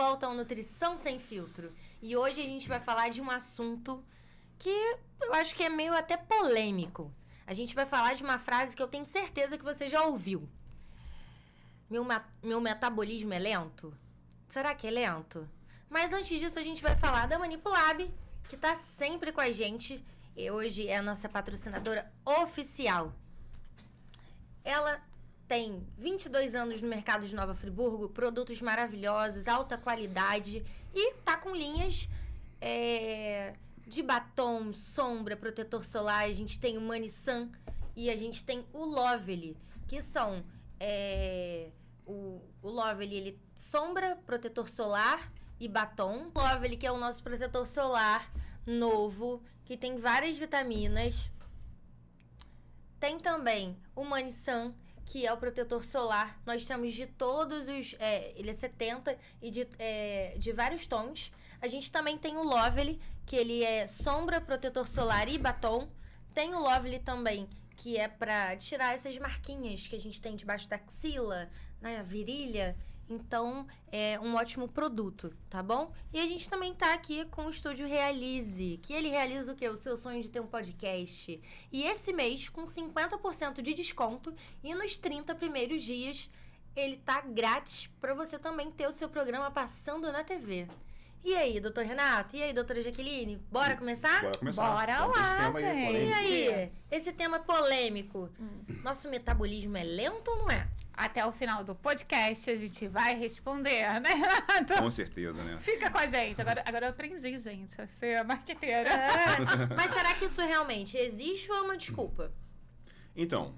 volta ao Nutrição Sem Filtro. E hoje a gente vai falar de um assunto que eu acho que é meio até polêmico. A gente vai falar de uma frase que eu tenho certeza que você já ouviu. Meu metabolismo é lento? Será que é lento? Mas antes disso a gente vai falar da Manipulab, que está sempre com a gente. E hoje é a nossa patrocinadora oficial. Ela tem 22 anos no mercado de Nova Friburgo, produtos maravilhosos, alta qualidade e tá com linhas de batom, sombra, protetor solar. A gente tem o Manisan e a gente tem o Lovely, que são o Lovely, ele sombra, protetor solar e batom. O Lovely, que é o nosso protetor solar novo, que tem várias vitaminas. Tem também o Manisan, que é o protetor solar. Nós temos de todos os... ele é 70 e de vários tons. A gente também tem o Lovely, que ele é sombra, protetor solar e batom. Tem o Lovely também, que é pra tirar essas marquinhas que a gente tem debaixo da axila, na virilha. Então, é um ótimo produto, tá bom? E a gente também tá aqui com o Estúdio Realize, que ele realiza o quê? O seu sonho de ter um podcast. E esse mês, com 50% de desconto, e nos 30 primeiros dias, ele tá grátis para você também ter o seu programa passando na TV. E aí, doutor Renato? E aí, doutora Jaqueline? Bora começar? Bora começar. Bora lá, gente. E aí, esse tema polêmico. Nosso metabolismo é lento ou não é? Até o final do podcast a gente vai responder, né, Renato? Com certeza, né? Fica com a gente. Agora eu aprendi, gente, a ser marqueteira. Mas será que isso realmente existe ou é uma desculpa? Então,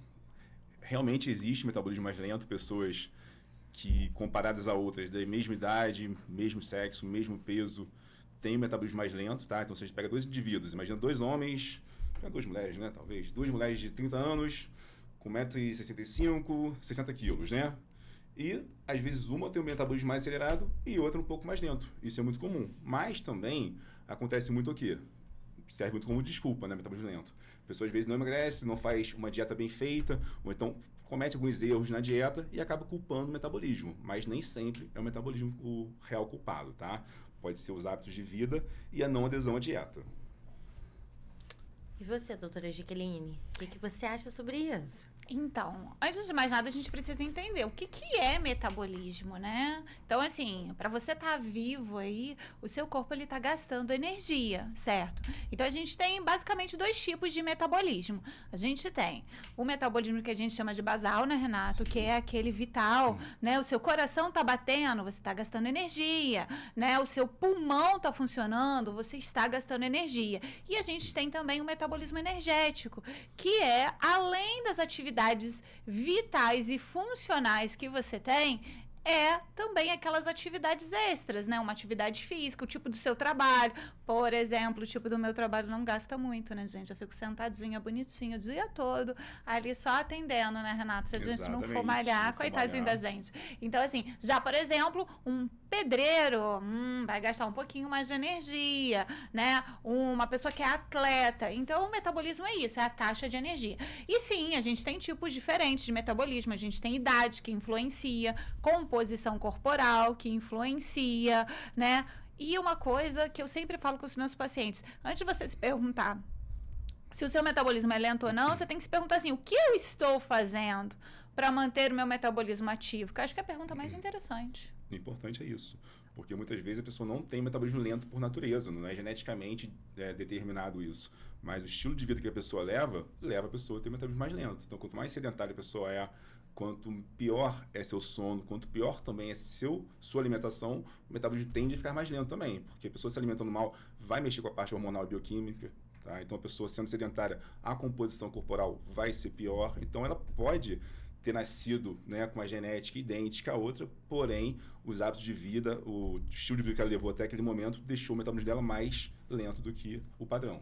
realmente existe metabolismo mais lento, pessoas que, comparadas a outras da mesma idade, mesmo sexo, mesmo peso, têm um metabolismo mais lento, tá? Então, se a gente pega dois indivíduos, imagina dois homens, duas mulheres, né, talvez, duas mulheres de 30 anos, com 1,65 m, 60 quilos, né? E, às vezes, uma tem um metabolismo mais acelerado e outra um pouco mais lento. Isso é muito comum. Mas, também, acontece muito o quê? Serve muito como desculpa, né? Metabolismo lento. A pessoa, às vezes, não emagrece, não faz uma dieta bem feita, ou então comete alguns erros na dieta e acaba culpando o metabolismo. Mas nem sempre é o metabolismo o real culpado, tá? Pode ser os hábitos de vida e a não adesão à dieta. E você, doutora Jaqueline? O que você acha sobre isso? Então, antes de mais nada, a gente precisa entender o que é metabolismo, né? Então, assim, para você estar vivo aí, o seu corpo ele tá gastando energia, certo? Então, a gente tem basicamente dois tipos de metabolismo. A gente tem o metabolismo que a gente chama de basal, né, Renato? Que é aquele vital, né? O seu coração tá batendo, você tá gastando energia, né? O seu pulmão tá funcionando, você está gastando energia. E a gente tem também o metabolismo energético, que é, além das atividades vitais e funcionais que você tem, é também aquelas atividades extras, né? Uma atividade física, o tipo do seu trabalho. Por exemplo, o tipo do meu trabalho não gasta muito, né, gente? Eu fico sentadinha, bonitinha, o dia todo, ali só atendendo, né, Renato? Se a gente não for malhar, coitadinho da gente. Então, assim, já, por exemplo, um pedreiro vai gastar um pouquinho mais de energia, né? Uma pessoa que é atleta. Então, o metabolismo é isso, é a taxa de energia. E sim, a gente tem tipos diferentes de metabolismo. A gente tem idade, que influencia, composição corporal, que influencia, né? E uma coisa que eu sempre falo com os meus pacientes, antes de você se perguntar se o seu metabolismo é lento ou não, você tem que se perguntar assim, o que eu estou fazendo para manter o meu metabolismo ativo? Que eu acho que é a pergunta mais interessante. O importante é isso, porque muitas vezes a pessoa não tem metabolismo lento por natureza, não é geneticamente determinado isso, mas o estilo de vida que a pessoa leva a pessoa a ter um metabolismo mais lento. Então, quanto mais sedentária a pessoa é, quanto pior é seu sono, quanto pior também é sua alimentação, o metabolismo tende a ficar mais lento também, porque a pessoa se alimentando mal vai mexer com a parte hormonal e bioquímica, tá? Então, a pessoa sendo sedentária, a composição corporal vai ser pior, então ela pode ter nascido, né, com uma genética idêntica à outra, porém, os hábitos de vida, o estilo de vida que ela levou até aquele momento, deixou o metabolismo dela mais lento do que o padrão.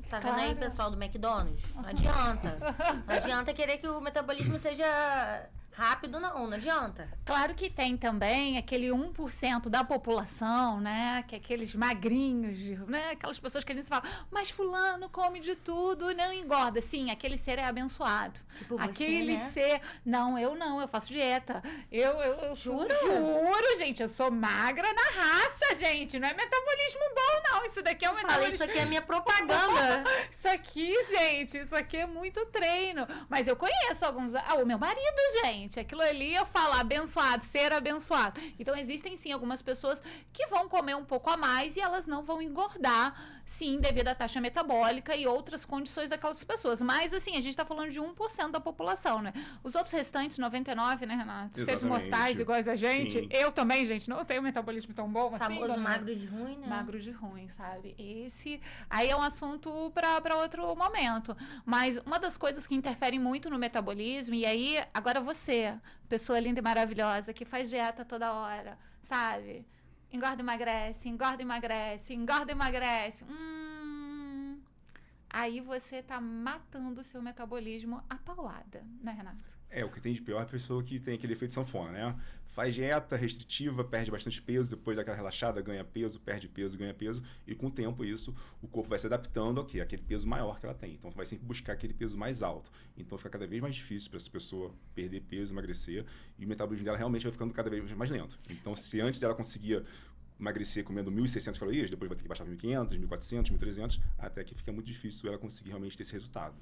Tá vendo aí, pessoal do McDonald's? Não adianta. Não adianta querer que o metabolismo seja rápido não adianta. Claro que tem também aquele 1% da população, né? Que é aqueles magrinhos, né? Aquelas pessoas que a gente fala, mas fulano come de tudo, não engorda. Sim, aquele ser é abençoado. Tipo Aquele você, né? ser... Não, eu faço dieta. Eu Juro? Juro, gente, eu sou magra na raça, gente. Não é metabolismo bom, não. Isso daqui é um Falei, metabolismo... isso aqui é minha propaganda. Isso aqui, gente, isso aqui é muito treino. Mas eu conheço alguns... o meu marido, gente, aquilo ali eu falo abençoado, ser abençoado. Então, existem, sim, algumas pessoas que vão comer um pouco a mais e elas não vão engordar, sim, devido à taxa metabólica e outras condições daquelas pessoas. Mas, assim, a gente tá falando de 1% da população, né? Os outros restantes, 99%, né, Renato? Seres Exatamente. mortais iguais a gente. Sim. Eu também, gente, não tenho metabolismo tão bom assim. Famoso dona- magro de ruim, né? Magro de ruim, sabe? Esse aí é um assunto para outro momento. Mas uma das coisas que interferem muito no metabolismo, e aí, agora você, pessoa linda e maravilhosa, que faz dieta toda hora, sabe? Engorda e emagrece, engorda e emagrece, engorda e emagrece. Aí você tá matando o seu metabolismo a paulada, né, Renato? O que tem de pior é a pessoa que tem aquele efeito sanfona, né? Faz dieta restritiva, perde bastante peso, depois daquela relaxada, ganha peso, perde peso, ganha peso, e com o tempo isso, o corpo vai se adaptando ao quê? Aquele peso maior que ela tem. Então vai sempre buscar aquele peso mais alto. Então fica cada vez mais difícil para essa pessoa perder peso, emagrecer, e o metabolismo dela realmente vai ficando cada vez mais lento. Então se antes ela conseguia emagrecer comendo 1.600 calorias, depois vai ter que baixar para 1.500, 1.400, 1.300, até que fica muito difícil ela conseguir realmente ter esse resultado.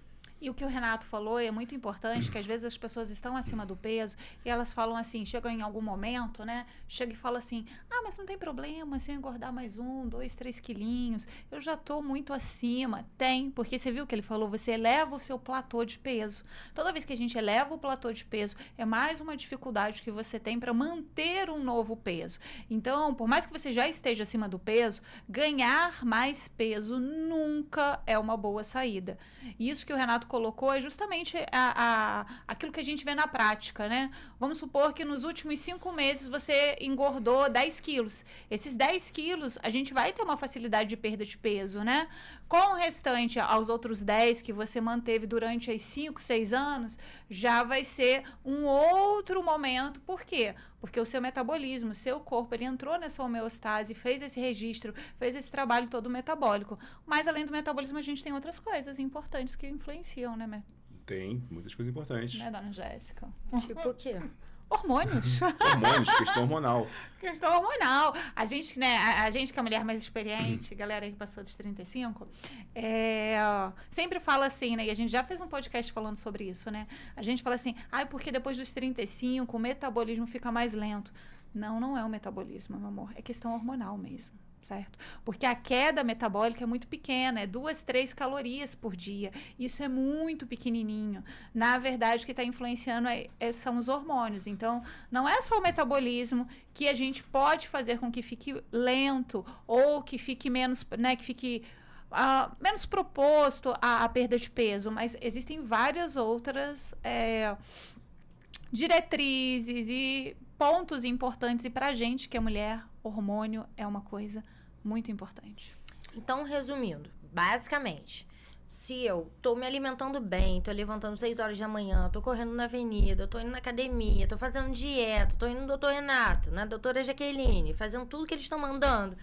E o que o Renato falou é muito importante, que às vezes as pessoas estão acima do peso e elas falam assim, chegam em algum momento, né? Chega e fala assim, mas não tem problema se eu engordar mais 1, 2, 3 quilinhos, eu já tô muito acima. Tem, porque você viu o que ele falou, você eleva o seu platô de peso. Toda vez que a gente eleva o platô de peso, é mais uma dificuldade que você tem para manter um novo peso. Então, por mais que você já esteja acima do peso, ganhar mais peso nunca é uma boa saída. Isso que o Renato colocou é justamente aquilo que a gente vê na prática, né? Vamos supor que nos últimos 5 meses você engordou 10 quilos. Esses 10 quilos, a gente vai ter uma facilidade de perda de peso, né? Com o restante, aos outros 10 que você manteve durante os 5, 6 anos, já vai ser um outro momento. Por quê? Porque o seu metabolismo, o seu corpo, ele entrou nessa homeostase, fez esse registro, fez esse trabalho todo metabólico. Mas, além do metabolismo, a gente tem outras coisas importantes que influenciam, né? Tem muitas coisas importantes. Né, dona Jéssica? Tipo o quê? Hormônios. Hormônios, questão hormonal. Questão hormonal. A gente, né, a gente que é a mulher mais experiente, galera aí que passou dos 35, sempre fala assim, né? E a gente já fez um podcast falando sobre isso, né? A gente fala assim, porque depois dos 35 o metabolismo fica mais lento. Não é o metabolismo, meu amor. É questão hormonal mesmo. Certo? Porque a queda metabólica é muito pequena, é 2, 3 calorias por dia. Isso é muito pequenininho. Na verdade, o que está influenciando são os hormônios. Então, não é só o metabolismo que a gente pode fazer com que fique lento ou que fique menos, né, que fique menos proposto à perda de peso, mas existem várias outras diretrizes e pontos importantes, e pra gente que é mulher, hormônio é uma coisa muito importante. Então, resumindo, basicamente, se eu tô me alimentando bem, tô levantando 6 horas da manhã, tô correndo na avenida, tô indo na academia, tô fazendo dieta, tô indo no doutor Renato, na doutora Jaqueline, fazendo tudo que eles estão mandando,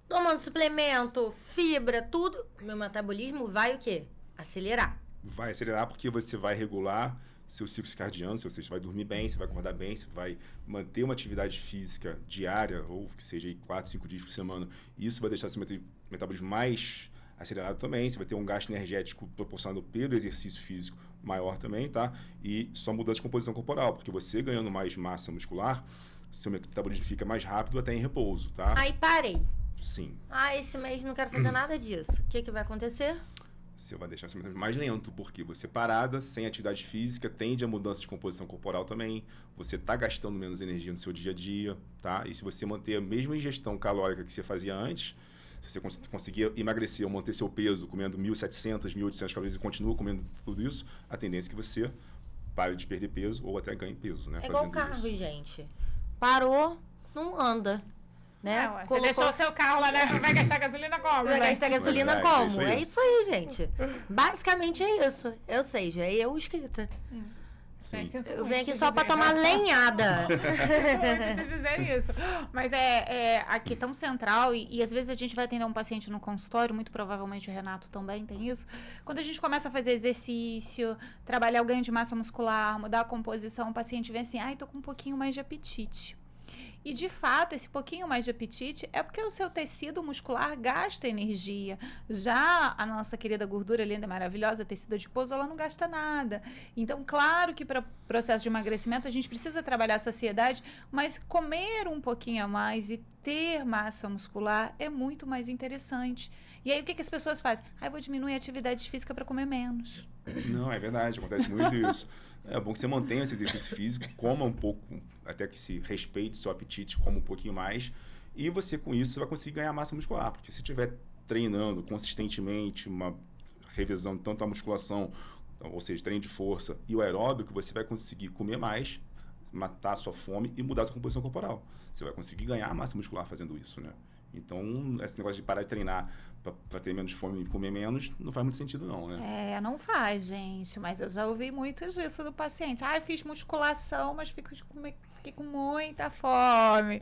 tomando suplemento, fibra, tudo, meu metabolismo vai o quê? Acelerar. Vai acelerar porque você vai regular seu ciclo circadiano, se você vai dormir bem, você vai acordar bem, você vai manter uma atividade física diária, ou que seja aí 4, 5 dias por semana. Isso vai deixar seu metabolismo mais acelerado também, você vai ter um gasto energético proporcionado pelo exercício físico maior também, tá? E só mudança de composição corporal, porque você ganhando mais massa muscular, seu metabolismo fica mais rápido até em repouso, tá? Aí parei. Sim. Esse mês não quero fazer nada disso. O que vai acontecer? Você vai deixar seu metabolismo mais lento, porque você parada, sem atividade física, tende a mudança de composição corporal também. Você está gastando menos energia no seu dia a dia, tá? E se você manter a mesma ingestão calórica que você fazia antes, se você conseguir emagrecer ou manter seu peso comendo 1.700, 1.800 calorias e continua comendo tudo isso, a tendência é que você pare de perder peso ou até ganhe peso, né? É igual carro, gente. Parou, não anda. Né? Você deixou o seu carro lá, né? Vai gastar gasolina como? Vai gastar gasolina como? É isso aí, gente. Basicamente é isso. Ou seja, eu escrita. Sim. Eu venho aqui só pra tomar lenhada. Deixa eu dizer isso. Mas a questão central, e às vezes a gente vai atender um paciente no consultório, muito provavelmente o Renato também tem isso. Quando a gente começa a fazer exercício, trabalhar o ganho de massa muscular, mudar a composição, o paciente vem assim, tô com um pouquinho mais de apetite. E, de fato, esse pouquinho mais de apetite é porque o seu tecido muscular gasta energia. Já a nossa querida gordura linda e maravilhosa, tecido adiposo, ela não gasta nada. Então, claro que para o processo de emagrecimento a gente precisa trabalhar a saciedade, mas comer um pouquinho a mais e ter massa muscular é muito mais interessante. E aí, o que as pessoas fazem? Eu vou diminuir a atividade física para comer menos. Não, é verdade, acontece muito isso. É bom que você mantenha esse exercício físico, coma um pouco, até que se respeite seu apetite, coma um pouquinho mais, e você, com isso, vai conseguir ganhar massa muscular, porque se estiver treinando consistentemente, revisando tanto a musculação, ou seja, treino de força, e o aeróbico, você vai conseguir comer mais, matar a sua fome e mudar a sua composição corporal. Você vai conseguir ganhar massa muscular fazendo isso, né? Então, esse negócio de parar de treinar para ter menos fome e comer menos, não faz muito sentido não, né? Não faz, gente. Mas eu já ouvi muito disso do paciente. Eu fiz musculação, mas fiquei com muita fome.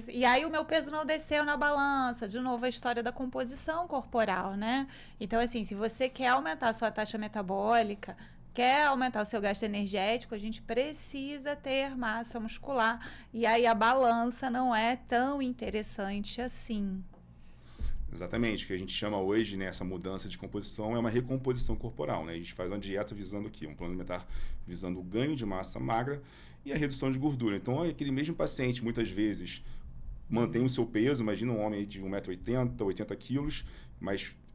E aí o meu peso não desceu na balança. De novo, a história da composição corporal, né? Então, assim, se você quer aumentar a sua taxa metabólica, quer aumentar o seu gasto energético, a gente precisa ter massa muscular. E aí a balança não é tão interessante assim. Exatamente. O que a gente chama hoje, né, essa mudança de composição é uma recomposição corporal, né? A gente faz uma dieta visando o quê? Um plano alimentar visando o ganho de massa magra e a redução de gordura. Então, aquele mesmo paciente, muitas vezes, mantém o seu peso. Imagina um homem de 1,80 m, 80 quilos,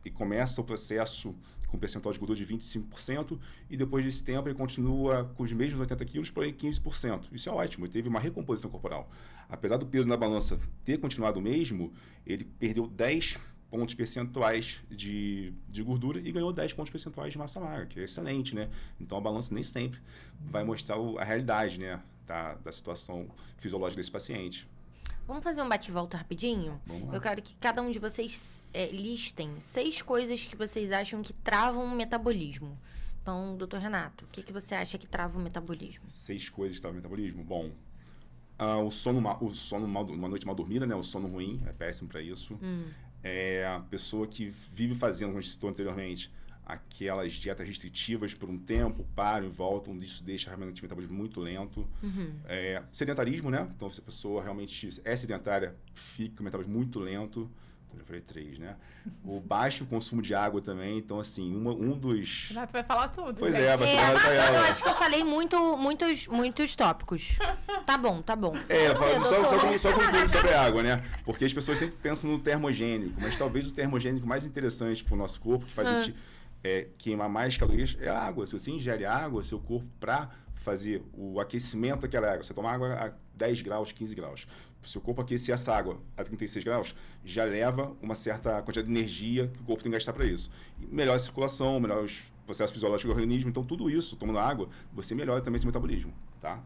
e começa o processo com um percentual de gordura de 25%, e depois desse tempo ele continua com os mesmos 80 quilos, porém 15%. Isso é ótimo, ele teve uma recomposição corporal. Apesar do peso na balança ter continuado o mesmo, ele perdeu 10 pontos percentuais de gordura e ganhou 10 pontos percentuais de massa magra, que é excelente, né? Então a balança nem sempre vai mostrar a realidade, né, da situação fisiológica desse paciente. Vamos fazer um bate-volta rapidinho? Vamos lá. Eu quero que cada um de vocês listem 6 coisas que vocês acham que travam o metabolismo. Então, doutor Renato, o que você acha que trava o metabolismo? 6 coisas que travam o metabolismo? Bom, o sono uma noite mal dormida, né? O sono ruim é péssimo para isso. É a pessoa que vive fazendo, como a gente citou anteriormente, aquelas dietas restritivas por um tempo, param e voltam, isso deixa realmente o metabolismo muito lento. Sedentarismo, né? Então, se a pessoa realmente é sedentária, fica o metabolismo muito lento. Então, já falei 3, né? O baixo consumo de água também. Então, assim, um dos... Renato vai falar tudo, Pois gente. vai falar pra ela. Eu acho que eu falei muitos tópicos. Tá bom. Só concluindo sobre a água, né? Porque as pessoas sempre pensam no termogênico, mas talvez o termogênico mais interessante para o nosso corpo, que faz a gente queimar mais calorias, é a água. Se você ingere água, seu corpo, para fazer o aquecimento daquela água, você toma água a 10 graus, 15 graus. Se o seu corpo aquecer essa água a 36 graus, já leva uma certa quantidade de energia que o corpo tem que gastar para isso. E melhora a circulação, melhora os processos fisiológicos do organismo. Então, tudo isso, tomando água, você melhora também seu metabolismo, tá?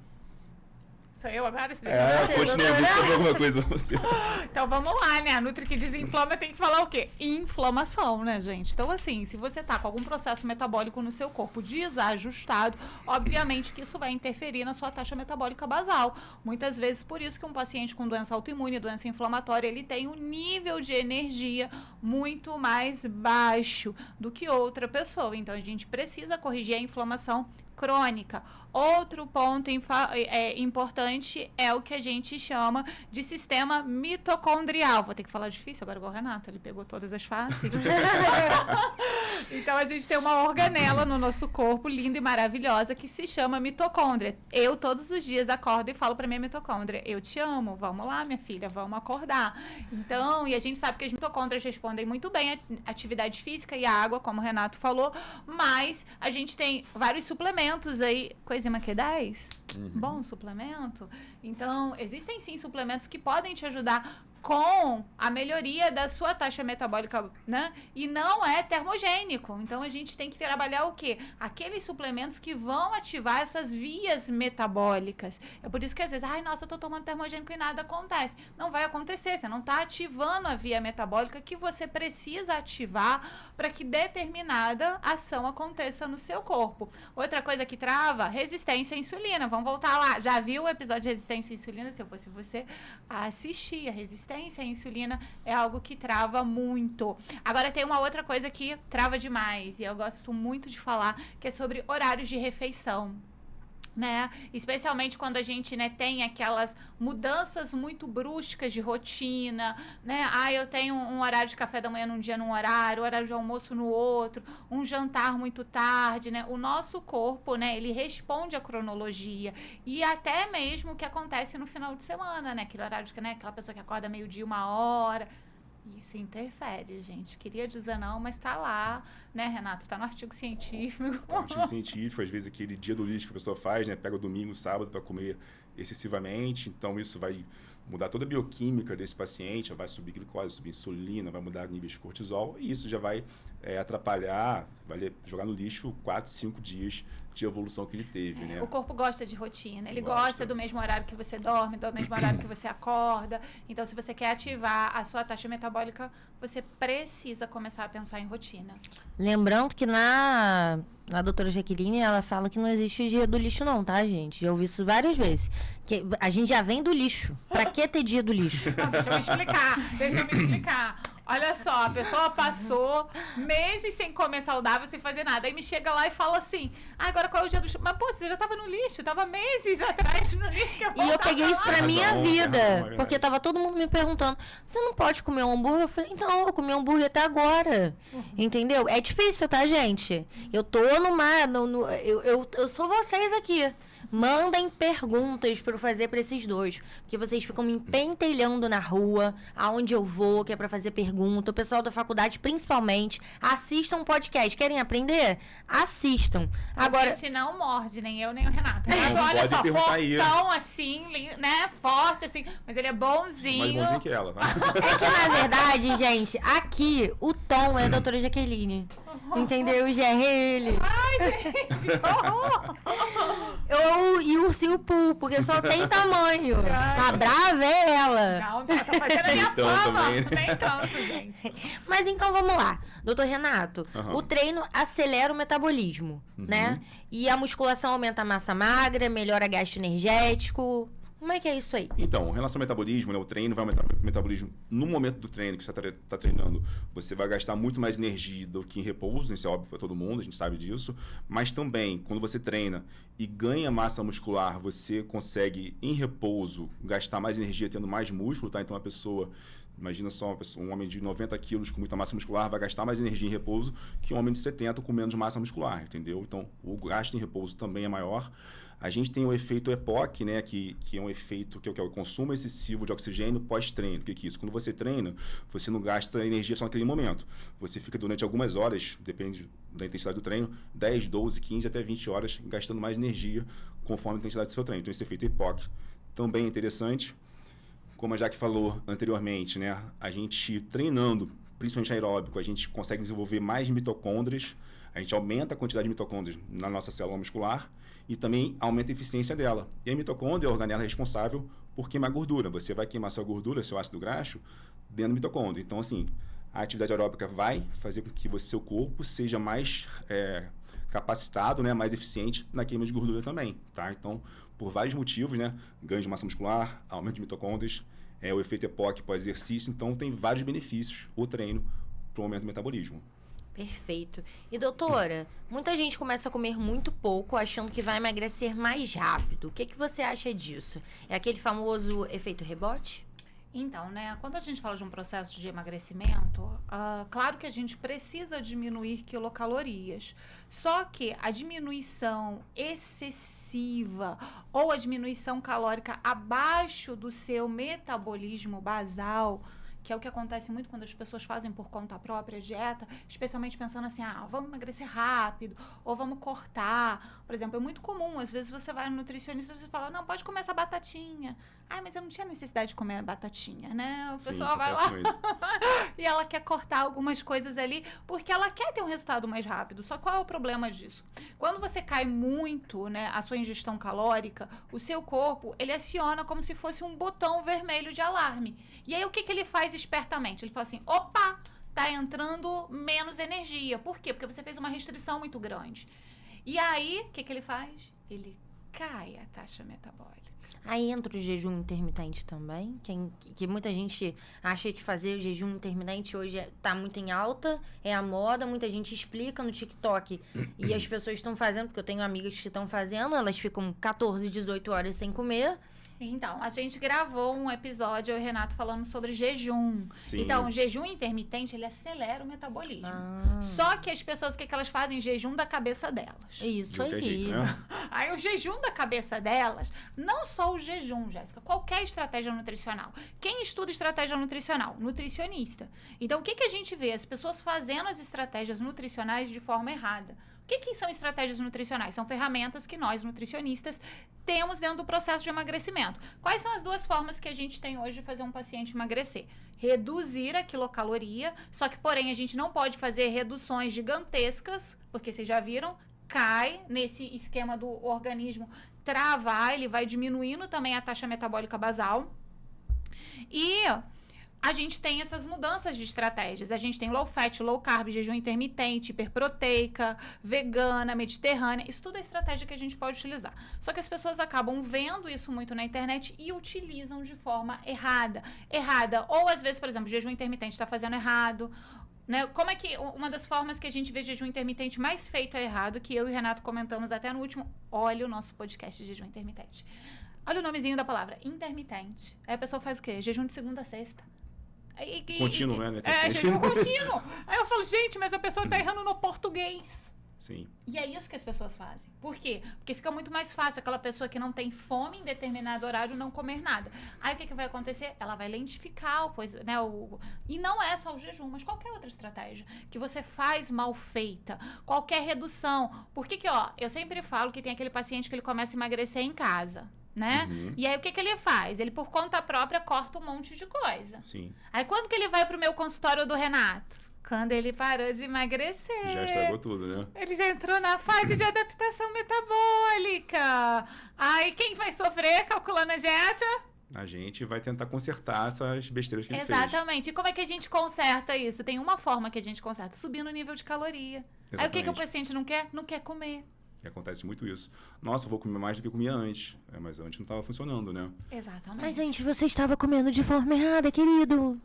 Sou eu agora? Você deixa Continua, vou saber alguma coisa pra você. Então vamos lá, né? A Nutri que desinflama tem que falar o quê? Inflamação, né, gente? Então, assim, se você tá com algum processo metabólico no seu corpo desajustado, obviamente que isso vai interferir na sua taxa metabólica basal. Muitas vezes, por isso que um paciente com doença autoimune, doença inflamatória, ele tem um nível de energia muito mais baixo do que outra pessoa. Então, a gente precisa corrigir a inflamação crônica. Outro ponto importante é o que a gente chama de sistema mitocondrial. Vou ter que falar difícil agora igual o Renato, ele pegou todas as fáceis. Então, a gente tem uma organela no nosso corpo, linda e maravilhosa, que se chama mitocôndria. Eu, todos os dias, acordo e falo pra minha mitocôndria, eu te amo, vamos lá, minha filha, vamos acordar. Então, e a gente sabe que as mitocôndrias respondem muito bem à atividade física e à água, como o Renato falou, mas a gente tem vários suplementos aí, coenzima Q10, bom suplemento. Então, existem sim suplementos que podem te ajudar com a melhoria da sua taxa metabólica, né? E não é termogênico. Então, a gente tem que trabalhar o quê? Aqueles suplementos que vão ativar essas vias metabólicas. É por isso que às vezes, ai, nossa, eu tô tomando termogênico e nada acontece. Não vai acontecer, você não tá ativando a via metabólica que você precisa ativar para que determinada ação aconteça no seu corpo. Outra coisa que trava, resistência à insulina. Vamos voltar lá. Já viu o episódio de resistência à insulina? Se eu fosse você, assistir. A resistência à insulina é algo que trava muito. Agora tem uma outra coisa que trava demais, e eu gosto muito de falar, que é sobre horários de refeição. Né? Especialmente quando a gente, né, tem aquelas mudanças muito bruscas de rotina, né? Ah, eu tenho um horário de café da manhã num dia num horário de almoço no outro, um jantar muito tarde, né? O nosso corpo, né, ele responde à cronologia e até mesmo o que acontece no final de semana, né? Aquele horário que, né, aquela pessoa que acorda meio-dia, 1h. Isso interfere, gente. Queria dizer não, mas tá lá, né, Renato? Tá no artigo científico. Tá no artigo científico, às vezes aquele dia do lixo que a pessoa faz, né? Pega o domingo, sábado para comer excessivamente. Então, isso vai mudar toda a bioquímica desse paciente, vai subir glicose, subir insulina, vai mudar níveis de cortisol. E isso já vai atrapalhar, vai jogar no lixo 4, 5 dias de evolução que ele teve, né? O corpo gosta de rotina, ele gosta do mesmo horário que você dorme, do mesmo horário que você acorda. Então, se você quer ativar a sua taxa metabólica, você precisa começar a pensar em rotina. Lembrando que na doutora Jaqueline, ela fala que não existe o dia do lixo não, tá, gente? Já ouvi isso várias vezes. Que a gente já vem do lixo. Pra que ter dia do lixo? Não, deixa eu me explicar. Olha só, a pessoa passou meses sem comer saudável, sem fazer nada. Aí me chega lá e fala assim, agora qual é o dia do lixo? Mas, pô, você já tava no lixo, tava meses atrás no lixo. E eu peguei isso pra minha vida, porque tava todo mundo me perguntando, você não pode comer um hambúrguer? Eu falei, não, eu comi hambúrguer até agora. Entendeu? É difícil, tá, gente? Eu tô eu sou vocês aqui. Mandem perguntas para eu fazer para esses dois. Porque vocês ficam me pentelhando na rua, aonde eu vou, que é para fazer pergunta. O pessoal da faculdade, principalmente, assistam podcast. Querem aprender? Assistam. Agora, a gente não morde, nem eu, nem o Renato. Não, Olha só, fortão aí. assim, né? Forte assim, mas ele é bonzinho. Mais bonzinho que ela, tá? é que, na verdade, gente, aqui, o Tom é a doutora Jaqueline. Entendeu? O Gé é ele. Ai, gente, E o ursinho Poo, porque só tem tamanho. A brava é ela. Não, tá fazendo a minha Então, fama. também, né? Nem tanto, gente. Mas então vamos lá. Doutor Renato, o treino acelera o metabolismo, né? E a musculação aumenta a massa magra, melhora gasto energético. Como é que é isso aí? Então, em relação ao metabolismo, né, o treino vai aumentar o metabolismo no momento do treino que você está treinando. Você vai gastar muito mais energia do que em repouso, isso é óbvio para todo mundo, a gente sabe disso. Mas também, quando você treina e ganha massa muscular, você consegue, em repouso, gastar mais energia tendo mais músculo, tá? Então, a pessoa... Imagina só um homem de 90 quilos com muita massa muscular vai gastar mais energia em repouso que um homem de 70 com menos massa muscular, entendeu? Então, o gasto em repouso também é maior. A gente tem o efeito EPOC, né, que é um efeito que é o consumo excessivo de oxigênio pós-treino. O que é isso? Quando você treina, você não gasta energia só naquele momento. Você fica durante algumas horas, depende da intensidade do treino, 10, 12, 15 até 20 horas gastando mais energia conforme a intensidade do seu treino. Então, esse efeito EPOC também é interessante. Como a Jaque falou anteriormente, né, a gente treinando, principalmente aeróbico, a gente consegue desenvolver mais mitocôndrias, a gente aumenta a quantidade de mitocôndrias na nossa célula muscular e também aumenta a eficiência dela. E a mitocôndria é a organela responsável por queimar gordura. Você vai queimar sua gordura, seu ácido graxo, dentro do mitocôndria. Então, assim, a atividade aeróbica vai fazer com que seu corpo seja mais capacitado, né, mais eficiente na queima de gordura também, tá? Então, por vários motivos, né, ganho de massa muscular, aumento de mitocôndrias, o efeito EPOC pós-exercício, então tem vários benefícios o treino para o aumento do metabolismo. Perfeito. E doutora, muita gente começa a comer muito pouco achando que vai emagrecer mais rápido. O que você acha disso? É aquele famoso efeito rebote? Então, né, quando a gente fala de um processo de emagrecimento, claro que a gente precisa diminuir quilocalorias. Só que a diminuição excessiva ou a diminuição calórica abaixo do seu metabolismo basal, que é o que acontece muito quando as pessoas fazem por conta própria dieta, especialmente pensando assim, vamos emagrecer rápido, ou vamos cortar. Por exemplo, é muito comum, às vezes você vai no nutricionista e você fala, não, pode comer essa batatinha. Mas eu não tinha necessidade de comer a batatinha, né? O pessoal vai lá e ela quer cortar algumas coisas ali, porque ela quer ter um resultado mais rápido. Só qual é o problema disso? Quando você cai muito, né, a sua ingestão calórica, o seu corpo, ele aciona como se fosse um botão vermelho de alarme. E aí, o que ele faz espertamente? Ele fala assim, opa, tá entrando menos energia. Por quê? Porque você fez uma restrição muito grande. E aí, o que ele faz? Ele cai a taxa metabólica. Aí entra o jejum intermitente também, que muita gente acha que fazer o jejum intermitente hoje tá muito em alta, é a moda, muita gente explica no TikTok e as pessoas estão fazendo, porque eu tenho amigas que estão fazendo, elas ficam 14, 18 horas sem comer. Então, a gente gravou um episódio, eu e o Renato, falando sobre jejum. Sim. Então, o jejum intermitente, ele acelera o metabolismo. Só que as pessoas, o que elas fazem? Jejum da cabeça delas. Isso aí. Jeito, né? Aí, o jejum da cabeça delas, não só o jejum, Jéssica, qualquer estratégia nutricional. Quem estuda estratégia nutricional? Nutricionista. Então, o que a gente vê? As pessoas fazendo as estratégias nutricionais de forma errada. O que são estratégias nutricionais? São ferramentas que nós, nutricionistas, temos dentro do processo de emagrecimento. Quais são as duas formas que a gente tem hoje de fazer um paciente emagrecer? Reduzir a quilocaloria, só que, porém, a gente não pode fazer reduções gigantescas, porque vocês já viram, cai nesse esquema do organismo travar, ele vai diminuindo também a taxa metabólica basal. E a gente tem essas mudanças de estratégias. A gente tem low fat, low carb, jejum intermitente, hiperproteica, vegana, mediterrânea. Isso tudo é estratégia que a gente pode utilizar. Só que as pessoas acabam vendo isso muito na internet e utilizam de forma errada. Ou às vezes, por exemplo, jejum intermitente está fazendo errado. Né? Como é que uma das formas que a gente vê jejum intermitente mais feito é errado, que eu e o Renato comentamos até no último, olha o nosso podcast de jejum intermitente. Olha o nomezinho da palavra, intermitente. Aí a pessoa faz o quê? Jejum de segunda a sexta. Contínuo, né? Jejum contínuo. Aí eu falo, gente, mas a pessoa tá errando no português. Sim. E é isso que as pessoas fazem. Por quê? Porque fica muito mais fácil aquela pessoa que não tem fome em determinado horário não comer nada. Aí o que vai acontecer? Ela vai lentificar, né, e não é só o jejum, mas qualquer outra estratégia que você faz mal feita, qualquer redução. Por que eu sempre falo que tem aquele paciente que ele começa a emagrecer em casa, né? Uhum. E aí o que ele faz? Ele, por conta própria, corta um monte de coisa. Sim. Aí quando que ele vai pro meu consultório do Renato? Quando ele parou de emagrecer. Já estragou tudo, né? Ele já entrou na fase de adaptação metabólica. Aí quem vai sofrer calculando a dieta? A gente vai tentar consertar essas besteiras que ele fez. Exatamente. E como é que a gente conserta isso? Tem uma forma que a gente conserta, subindo o nível de caloria. Exatamente. Aí o que o paciente não quer? Não quer comer. Acontece muito isso. Nossa, eu vou comer mais do que eu comia antes. Mas antes não estava funcionando, né? Exatamente. Mas antes você estava comendo de forma errada, querido.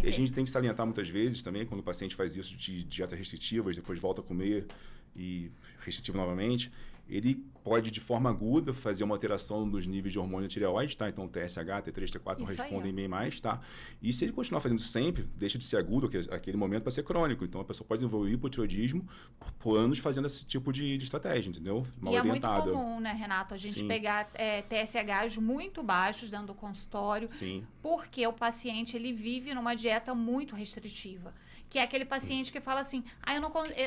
E a gente tem que salientar muitas vezes também, quando o paciente faz isso de dietas restritivas, depois volta a comer e restritivo novamente, ele pode, de forma aguda, fazer uma alteração dos níveis de hormônio tireoide, tá? Então, TSH, T3, T4 não respondem bem mais, tá? E se ele continuar fazendo sempre, deixa de ser agudo aquele momento para ser crônico. Então, a pessoa pode desenvolver hipotireoidismo por anos fazendo esse tipo de estratégia, entendeu? Mal orientada. É muito comum, né, Renato? A gente pegar TSHs muito baixos dentro do consultório. Sim. Porque o paciente, ele vive numa dieta muito restritiva. Que é aquele paciente que fala assim,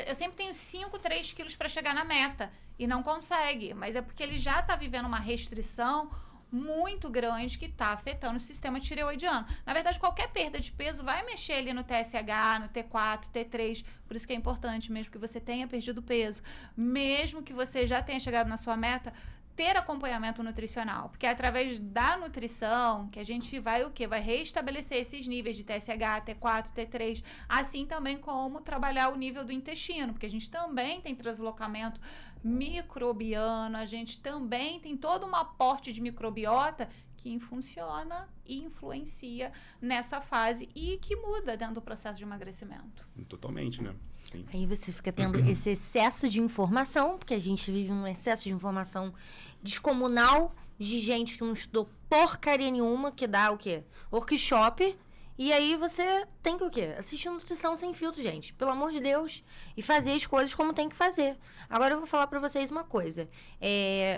eu sempre tenho 5, 3 quilos para chegar na meta. E não consegue. Mas é porque ele já está vivendo uma restrição muito grande que está afetando o sistema tireoidiano. Na verdade, qualquer perda de peso vai mexer ali no TSH, no T4, T3. Por isso que é importante, mesmo que você tenha perdido peso, mesmo que você já tenha chegado na sua meta, ter acompanhamento nutricional, porque é através da nutrição que a gente vai Vai reestabelecer esses níveis de TSH, T4, T3, assim também como trabalhar o nível do intestino, porque a gente também tem translocamento microbiano, a gente também tem todo um aporte de microbiota que funciona e influencia nessa fase e que muda dentro do processo de emagrecimento. Totalmente, né? Sim. Aí você fica tendo esse excesso de informação, porque a gente vive um excesso de informação descomunal de gente que não estudou porcaria nenhuma, que dá o quê? Workshop. E aí você tem que o quê? Assistir Nutrição Sem Filtro, gente. Pelo amor de Deus. E fazer as coisas como tem que fazer. Agora eu vou falar pra vocês uma coisa.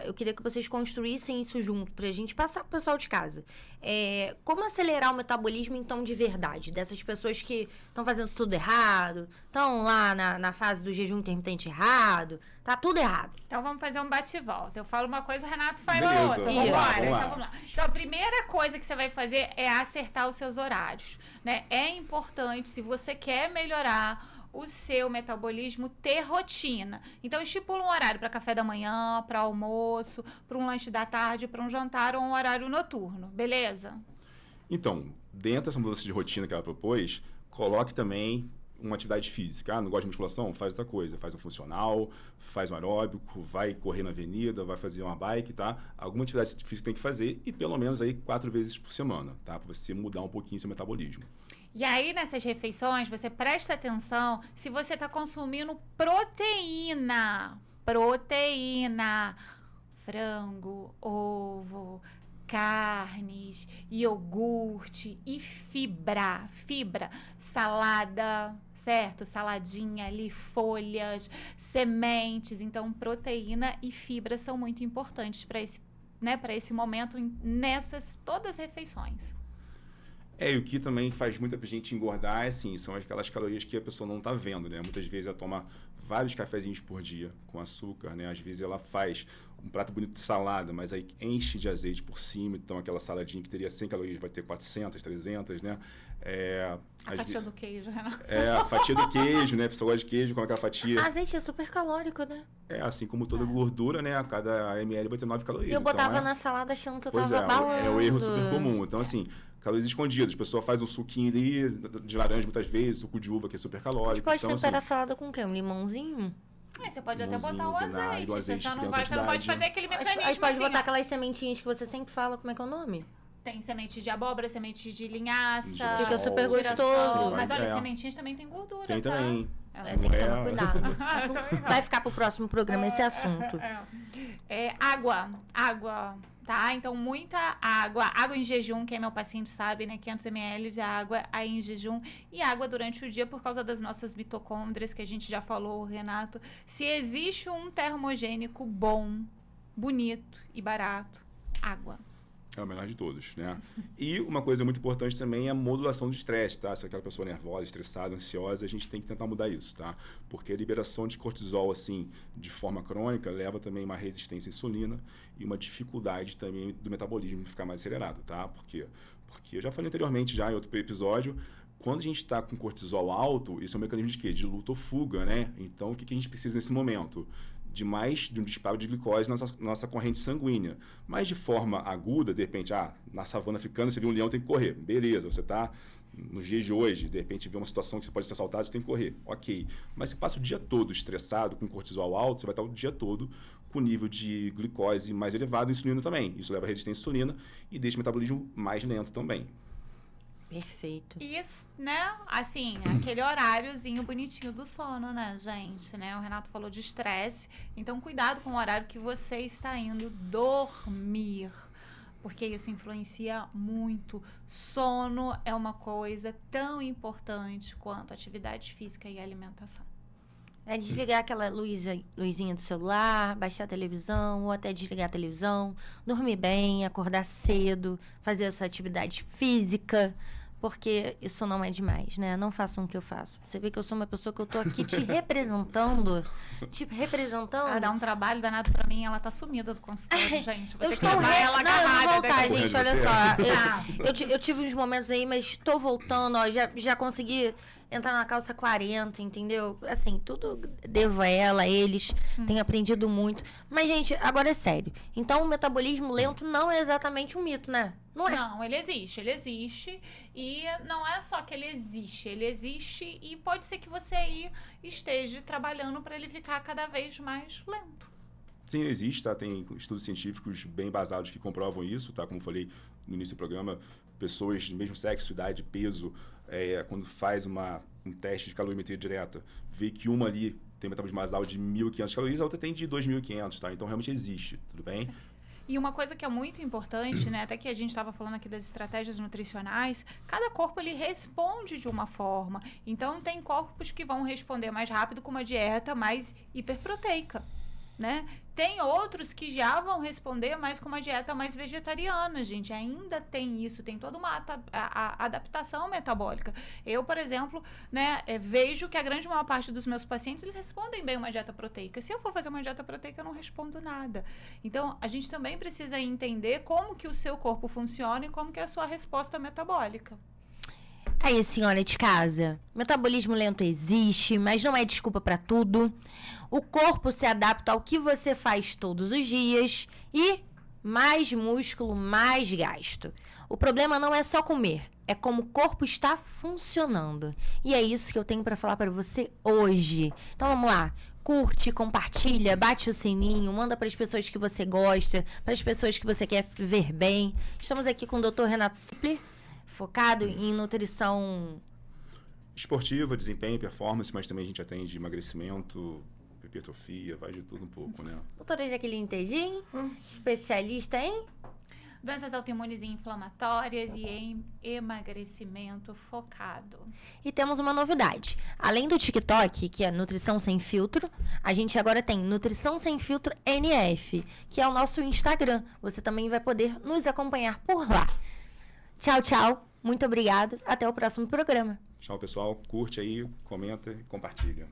Eu queria que vocês construíssem isso junto, pra gente passar pro pessoal de casa. Como acelerar o metabolismo, então, de verdade? Dessas pessoas que estão fazendo tudo errado, estão lá na fase do jejum intermitente errado, tá tudo errado. Então vamos fazer um bate-volta. Eu falo uma coisa, o Renato faz Beleza, outra. vamos Vambora? lá, vamos lá. Então vamos lá. Então a primeira coisa que você vai fazer é acertar os seus horários, né? É importante, se você quer melhorar o seu metabolismo, ter rotina. Então estipula um horário para café da manhã, para almoço, para um lanche da tarde, para um jantar ou um horário noturno, beleza? Então, dentro dessa mudança de rotina que ela propôs, coloque também uma atividade física. Não gosta de musculação? Faz outra coisa. Faz um funcional, faz um aeróbico, vai correr na avenida, vai fazer uma bike, tá? Alguma atividade física tem que fazer e pelo menos aí 4 vezes por semana, tá? Para você mudar um pouquinho seu metabolismo. E aí, nessas refeições, você presta atenção se você está consumindo proteína. Proteína. Frango, ovo, carnes, iogurte e fibra. Fibra, salada, certo? Saladinha ali, folhas, sementes. Então, proteína e fibra são muito importantes para esse, né, para esse momento nessas todas as refeições. E o que também faz muita gente engordar, assim, são aquelas calorias que a pessoa não está vendo, né? Muitas vezes ela toma vários cafezinhos por dia com açúcar, né? Às vezes ela faz um prato bonito de salada, mas aí enche de azeite por cima, então aquela saladinha que teria 100 calorias vai ter 400, 300, né? A fatia do queijo, Renato. A fatia do queijo, né? A pessoa gosta de queijo com aquela fatia. Azeite é super calórico, né? Assim como toda gordura, né? A cada ml vai ter 9 calorias. E eu botava então, na salada achando que eu Pois tava balando. é o erro super comum. Então, assim, calorias escondidas. A pessoa faz um suquinho ali, de laranja muitas vezes, suco de uva que é super A calórico. gente pode então, temperar a assim, salada com o quê? Um limãozinho? Você pode até botar limãozinho, o vinagre, azeite. o azeite Você não pequena vai, você não pode quantidade. fazer aquele A gente mecanismo pode assim, botar ó. aquelas sementinhas que você sempre fala, como é que é o nome? Tem semente de abóbora, semente de linhaça. Girassol. Fica super girassol. gostoso. Mas olha, É. sementinhas também tem gordura, Tem tá? também. Tem que tomar cuidado. Elas também não. Vai ficar pro próximo programa esse assunto. Água, tá? Então, muita água. Água em jejum, quem é meu paciente sabe, né? 500 ml de água aí em jejum. E água durante o dia por causa das nossas mitocôndrias, que a gente já falou, Renato. Se existe um termogênico bom, bonito e barato, água. É o menor de todos, né? E uma coisa muito importante também é a modulação do estresse, tá? Se aquela pessoa nervosa, estressada, ansiosa, a gente tem que tentar mudar isso, tá? Porque a liberação de cortisol, assim, de forma crônica, leva também uma resistência à insulina e uma dificuldade também do metabolismo ficar mais acelerado, tá? Por quê? Porque eu já falei anteriormente, já em outro episódio, quando a gente está com cortisol alto, isso é um mecanismo de quê? De luta ou fuga, né? Então, o que a gente precisa nesse momento? De um disparo de glicose na nossa corrente sanguínea. Mas de forma aguda, de repente, na savana africana você viu um leão, tem que correr. Beleza, você está nos dias de hoje, de repente vê uma situação que você pode ser assaltado, você tem que correr. Ok. Mas você passa o dia todo estressado, com cortisol alto, você vai estar o dia todo com nível de glicose mais elevado e insulina também. Isso leva a resistência à insulina e deixa o metabolismo mais lento também. Perfeito. Isso, né? Assim, aquele horáriozinho bonitinho do sono, né, gente? Né? O Renato falou de estresse. Então, cuidado com o horário que você está indo dormir. Porque isso influencia muito. Sono é uma coisa tão importante quanto atividade física e alimentação. É desligar aquela luzinha do celular, baixar a televisão, ou até desligar a televisão, dormir bem, acordar cedo, fazer a sua atividade física, porque isso não é demais, né? Não façam o que eu faço. Você vê que eu sou uma pessoa que eu tô aqui te representando, Dá um trabalho danado pra mim, ela tá sumida do consultório, gente. Vou Eu ter que estou levar ela Não, eu vou agarrada voltar, daqui a gente, pouco. olha Você só. Eu tive uns momentos aí, mas estou voltando, ó, já consegui entrar na calça 40, entendeu? Assim, tudo devo a ela, a eles, tenho aprendido muito. Mas, gente, agora é sério. Então, o metabolismo lento não é exatamente um mito, né? Não é. Não, ele existe. E não é só que ele existe e pode ser que você aí esteja trabalhando para ele ficar cada vez mais lento. Sim, existe, tá? Tem estudos científicos bem basados que comprovam isso, tá? Como eu falei no início do programa, pessoas do mesmo sexo, idade, peso, quando faz um teste de calorimetria direta, vê que uma ali tem metabolismo basal de 1.500 calorias, a outra tem de 2.500, tá? Então, realmente existe, tudo bem? E uma coisa que é muito importante, né? Até que a gente estava falando aqui das estratégias nutricionais, cada corpo ele responde de uma forma. Então tem corpos que vão responder mais rápido com uma dieta mais hiperproteica, né? Tem outros que já vão responder mais com uma dieta mais vegetariana, gente. Ainda tem isso, tem toda uma adaptação metabólica. Eu, por exemplo, né, vejo que a grande maior parte dos meus pacientes, eles respondem bem uma dieta proteica. Se eu for fazer uma dieta proteica, eu não respondo nada. Então, a gente também precisa entender como que o seu corpo funciona e como que é a sua resposta metabólica. Aí, senhora de casa, metabolismo lento existe, mas não é desculpa para tudo. O corpo se adapta ao que você faz todos os dias e mais músculo, mais gasto. O problema não é só comer, é como o corpo está funcionando. E é isso que eu tenho para falar para você hoje. Então vamos lá. Curte, compartilha, bate o sininho, manda para as pessoas que você gosta, para as pessoas que você quer ver bem. Estamos aqui com o Dr. Renato Cipler, focado em nutrição esportiva, desempenho, performance, mas também a gente atende emagrecimento, hipertrofia, vai de tudo um pouco, né? Doutora Jaqueline Tejin, especialista em doenças autoimunes e inflamatórias e em emagrecimento focado. E temos uma novidade. Além do TikTok, que é Nutrição Sem Filtro, a gente agora tem Nutrição Sem Filtro NF, que é o nosso Instagram. Você também vai poder nos acompanhar por lá. Tchau, tchau. Muito obrigada. Até o próximo programa. Tchau, pessoal. Curte aí, comenta e compartilha.